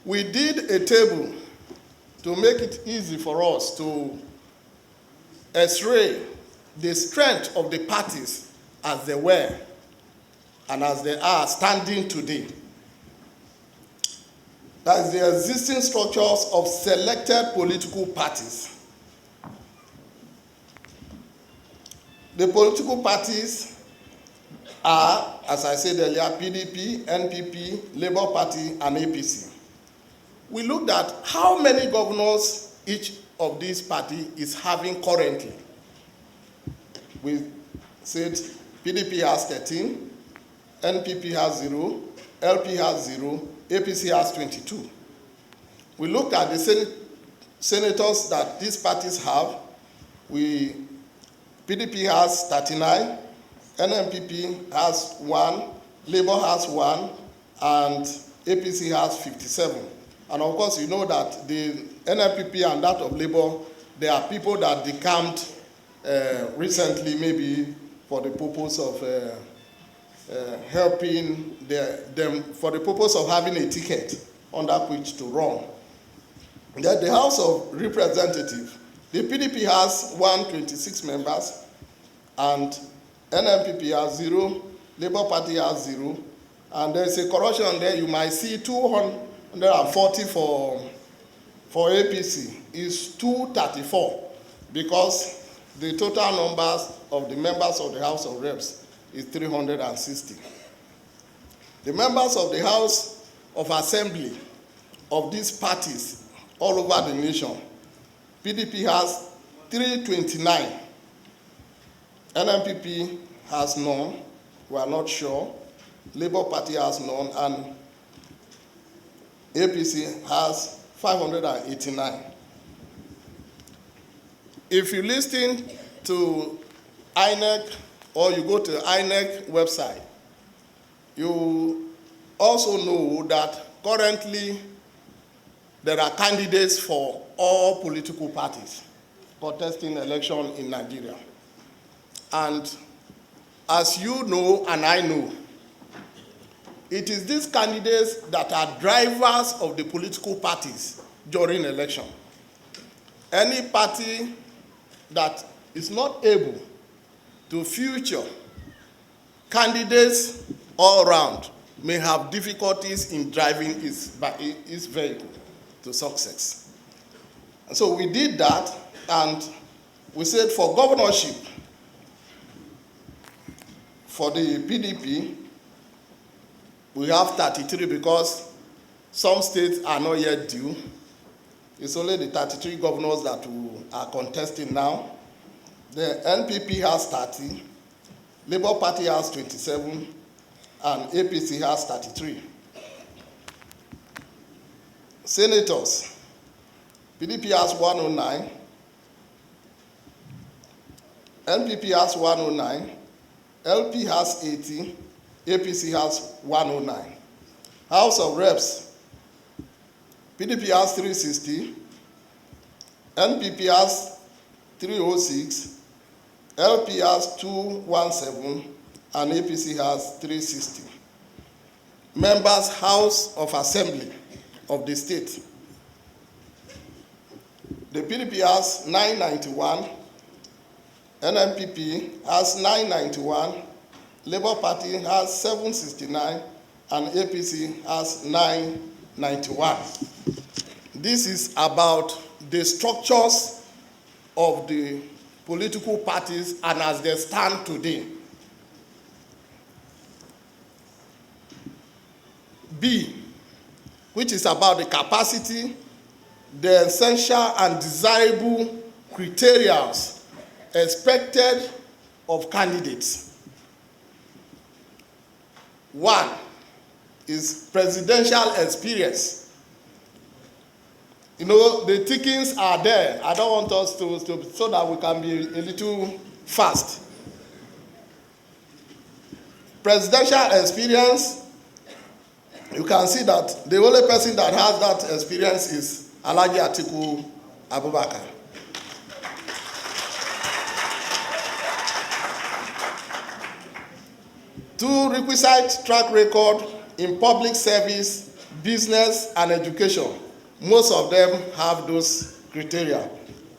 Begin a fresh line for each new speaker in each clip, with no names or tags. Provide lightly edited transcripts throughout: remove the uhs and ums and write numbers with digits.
We did a table to make it easy for us to x-ray the strength of the parties as they were and as they are standing today. That is the existing structures of selected political parties. The political parties are, as I said earlier, PDP, NPP, Labour Party, and APC. We looked at how many governors each of these parties is having currently. We said PDP has 13, NPP has 0, LP has 0, APC has 22. We looked at the senators that these parties have. PDP has 39, NNPP has 1, Labour has 1, and APC has 57. And of course, you know that the NNPP and that of Labour, they are people that decamped recently, maybe for the purpose of helping them, for the purpose of having a ticket under which to run. Then the House of Representatives, the PDP has 126 members, and NNPP has 0, Labour Party has 0, and there's a correction there. You might see 240 for APC is 234, because the total numbers of the members of the House of Reps is 360. The members of the House of Assembly of these parties all over the nation, PDP has 329, NNPP has none, we are not sure, Labour Party has none, and APC has 589. If you listen to INEC or you go to the INEC website, you also know that currently there are candidates for all political parties contesting election in Nigeria. And as you know and I know, it is these candidates that are drivers of the political parties during election. Any party that is not able to feature candidates all around may have difficulties in driving its vehicle to success. And so we did that, and we said for governorship, for the PDP, we have 33 because some states are not yet due. It's only the 33 governors that we are contesting now. The NPP has 30, Labour Party has 27, and APC has 33. Senators, PDP has 109, NPP has 109, LP has 80, APC has 109. House of Reps, PDP has 360, NPP has 306, LP has 217, and APC has 360. Members, House of Assembly of the state. The PDP has 991, NNPP has 991, Labour Party has 769, and APC has 991. This is about the structures of the political parties and as they stand today. B, which is about the capacity, the essential and desirable criteria expected of candidates. One is presidential experience. You know, the tickings are there. I don't want us to so that we can be a little fast. Presidential experience, you can see that the only person that has that experience is Alhaji Atiku Abubakar. Two, requisite track record in public service business, and education. Most of them have those criteria.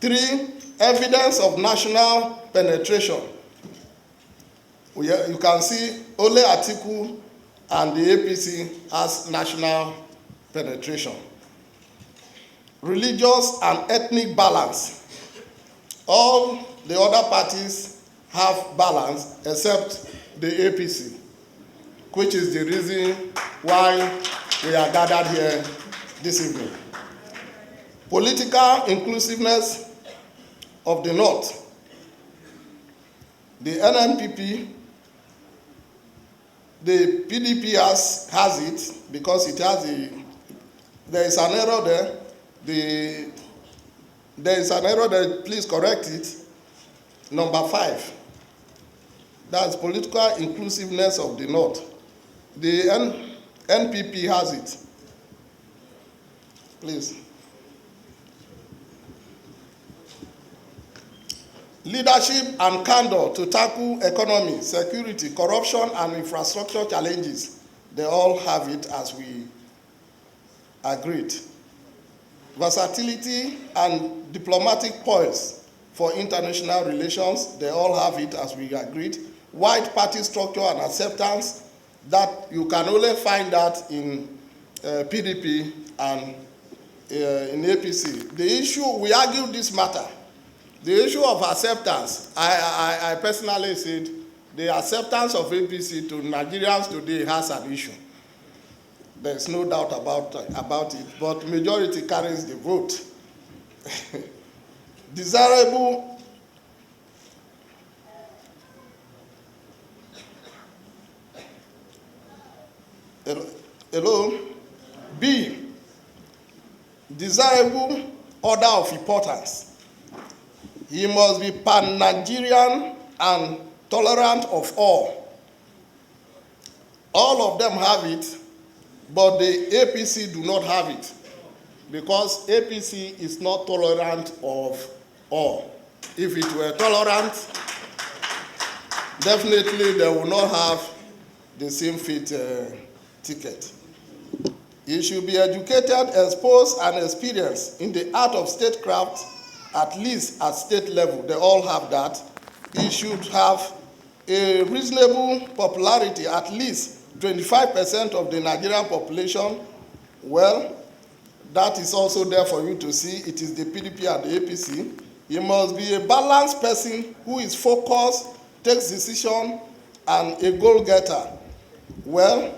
3, evidence of national penetration. You can see only Atiku and the APC has national penetration. Religious and ethnic balance. All the other parties have balance except the APC, which is the reason why we are gathered here this evening. Political inclusiveness of the North. The NNPP, the PDP has it because it has there is an error there. There is an error there, please correct it. Number 5. That's political inclusiveness of the North. The NPP has it. Please. Leadership and candor to tackle economy, security, corruption, and infrastructure challenges. They all have it as we agreed. Versatility and diplomatic poise for international relations. They all have it as we agreed. Wide party structure and acceptance. That you can only find that in PDP and in APC. The issue, we argued this matter. The issue of acceptance, I personally said the acceptance of APC to Nigerians today has an issue. There's no doubt about it, but majority carries the vote. Desirable hello. B, desirable order of importance. He must be pan-Nigerian and tolerant of all. All of them have it, but the APC do not have it because APC is not tolerant of all. If it were tolerant, definitely they will not have the same fit ticket. He should be educated, exposed, and experienced in the art of statecraft, at least at state level. They all have that. He should have a reasonable popularity, at least 25% of the Nigerian population. Well, that is also there for you to see. It is the PDP and the APC. He must be a balanced person who is focused, takes decision, and a goal-getter. Well,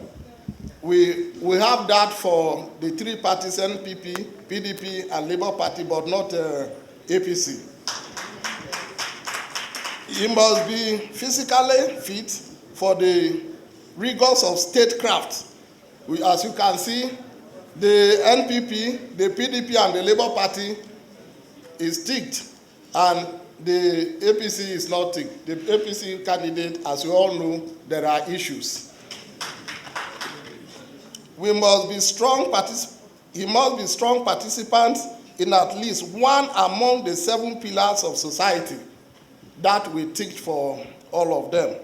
we have that for the 3 parties, NPP, PDP, and Labour Party, but not APC. He must be physically fit for the rigors of statecraft. As you can see, the NPP, the PDP, and the Labour Party is ticked, and the APC is not ticked. The APC candidate, as you all know, there are issues. He must be strong participants in at least one among the 7 pillars of society that we ticked for all of them.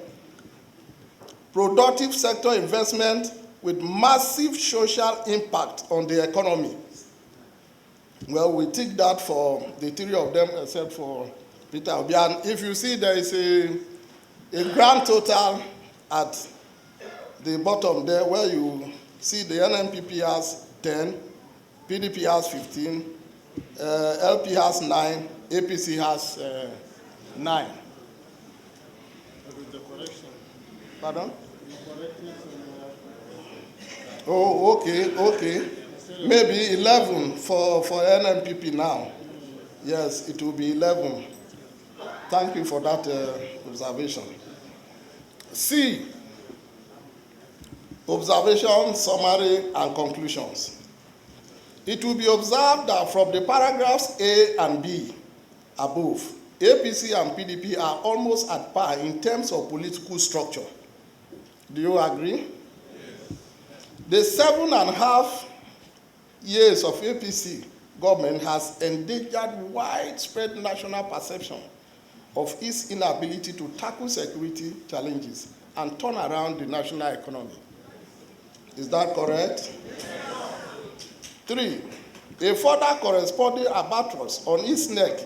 Productive sector investment with massive social impact on the economy. Well, we ticked that for the 3 of them except for Peter Obi. And if you see, there is a grand total at the bottom there where you see the NNPP has 10, PDP has 15, LP has 9, APC has 9. With the correction. Pardon? Oh, okay. Maybe 11 for NNPP now. Yes, it will be 11. Thank you for that observation. C, observation, summary, and conclusions. It will be observed that from the paragraphs A and B above, APC and PDP are almost at par in terms of political structure. Do you agree? Yes. The 7.5 years of APC government has endangered widespread national perception of its inability to tackle security challenges and turn around the national economy. Is that correct? Yes. 3. A further corresponding albatross on its neck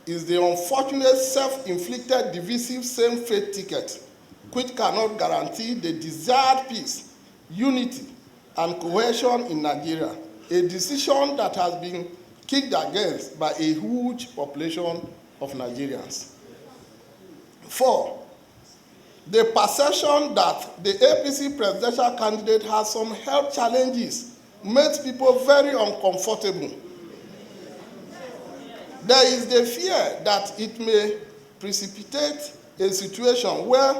is the unfortunate self-inflicted divisive same-faith ticket, which cannot guarantee the desired peace, unity, and cohesion in Nigeria, a decision that has been kicked against by a huge population of Nigerians. 4. The perception that the APC presidential candidate has some health challenges makes people very uncomfortable. There is the fear that it may precipitate a situation where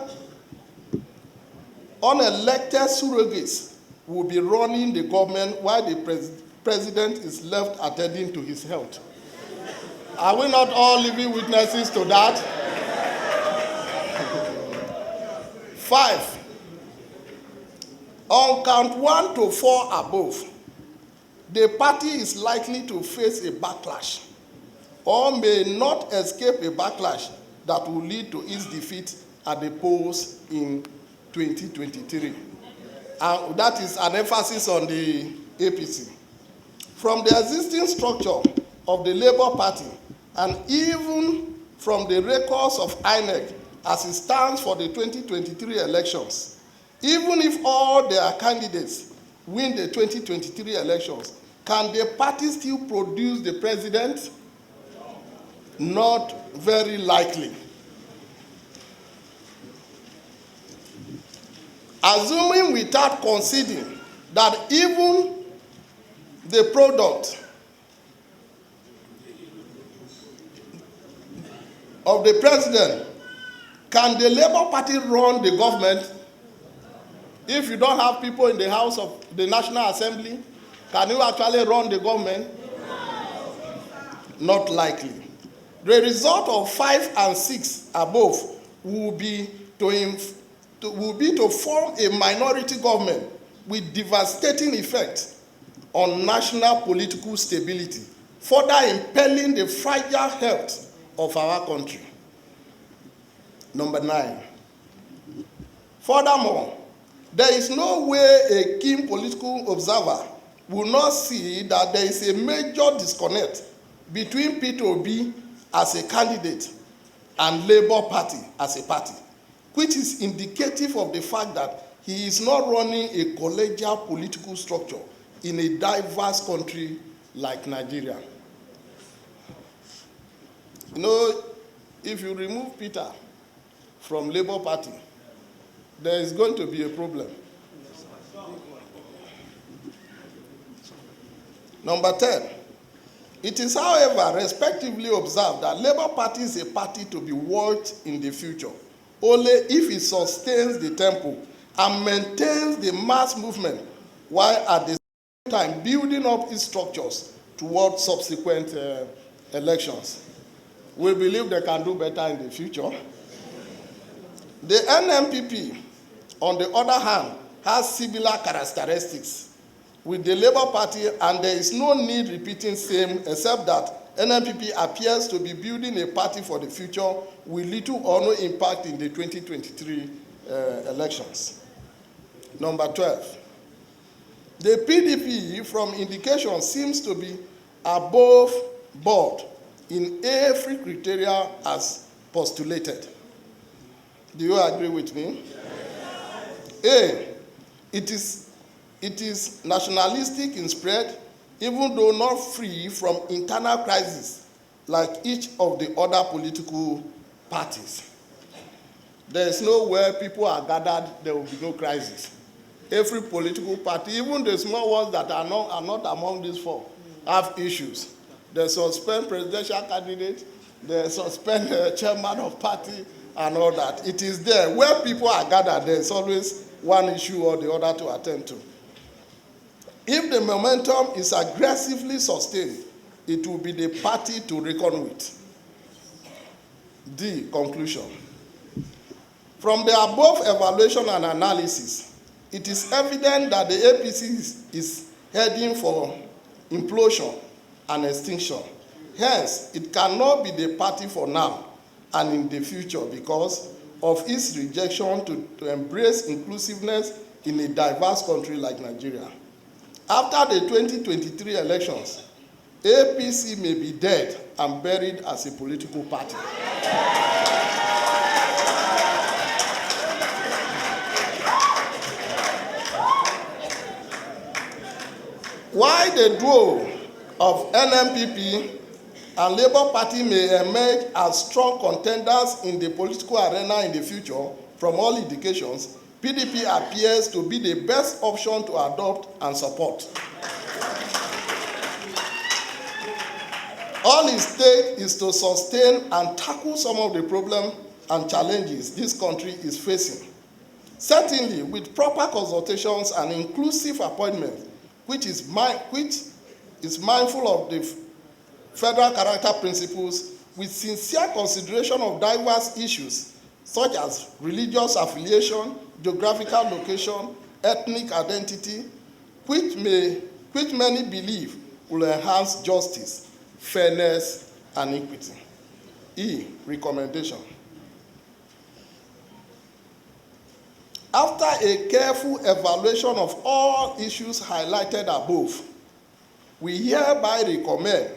unelected surrogates will be running the government while the president is left attending to his health. Are we not all living witnesses to that? 5. On count 1 to 4 above, the party is likely to face a backlash or may not escape a backlash that will lead to its defeat at the polls in 2023. And that is an emphasis on the APC. From the existing structure of the Labour Party and even from the records of INEC as it stands for the 2023 elections, even if all their candidates win the 2023 elections, can the party still produce the president? Not very likely. Assuming without conceding that even the product of the president, can the Labour Party run the government? If you don't have people in the House of the National Assembly, can you actually run the government? Not likely. The result of 5 and 6 above will be to form a minority government with devastating effect on national political stability, further impairing the fragile health of our country. Number 9. Furthermore, there is no way a keen political observer will not see that there is a major disconnect between Peter Obi as a candidate and Labour Party as a party, which is indicative of the fact that he is not running a collegial political structure in a diverse country like Nigeria. You know, if you remove Peter from Labour Party, there is going to be a problem. Number 10. It is, however, respectively observed that Labour Party is a party to be watched in the future only if it sustains the tempo and maintains the mass movement while at the same time building up its structures towards subsequent elections. We believe they can do better in the future. The NNPP, on the other hand, has similar characteristics with the Labour Party, and there is no need repeating same, except that NNPP appears to be building a party for the future with little or no impact in the 2023 elections. Number 12. The PDP, from indication, seems to be above board in every criteria as postulated. Do you agree with me? A. It is nationalistic in spread, even though not free from internal crisis like each of the other political parties. There is nowhere people are gathered, there will be no crisis. Every political party, even the small ones that are not among these 4, have issues. They suspend presidential candidate, they suspend chairman of party, and all that. It is there. Where people are gathered, there is always one issue or the other to attend to. If the momentum is aggressively sustained, it will be the party to reckon with. D. Conclusion. From the above evaluation and analysis, it is evident that the APC is heading for implosion and extinction. Hence, it cannot be the party for now and in the future because of its rejection to embrace inclusiveness in a diverse country like Nigeria. After the 2023 elections, APC may be dead and buried as a political party. While the duo of NNPP and Labour Party may emerge as strong contenders in the political arena in the future, from all indications, PDP appears to be the best option to adopt and support. All it takes is to sustain and tackle some of the problems and challenges this country is facing. Certainly, with proper consultations and inclusive appointments, which is mindful of the federal character principles, with sincere consideration of diverse issues such as religious affiliation, geographical location, ethnic identity, which many believe will enhance justice, fairness, and equity. E, recommendation. After a careful evaluation of all issues highlighted above, we hereby recommend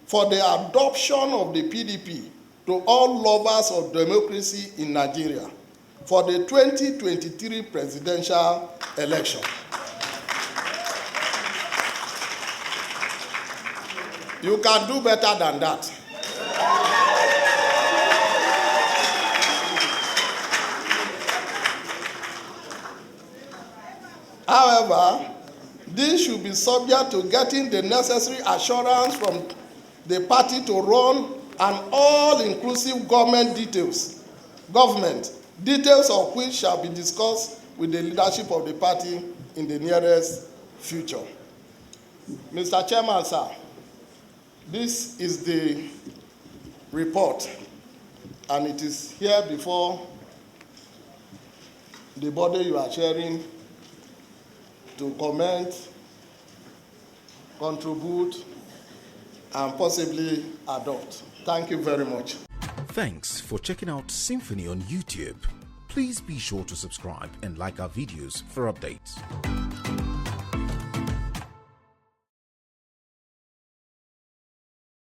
for the adoption of the PDP to all lovers of democracy in Nigeria for the 2023 presidential election. You can do better than that. However, this should be subject to getting the necessary assurance from the party to run an all-inclusive government details of which shall be discussed with the leadership of the party in the nearest future. Mr. Chairman, sir, this is the report, and it is here before the body you are chairing to comment, contribute, and possibly adopt. Thank you very much.
Thanks for checking out SYMFONI on YouTube. Please be sure to subscribe and like our videos for updates.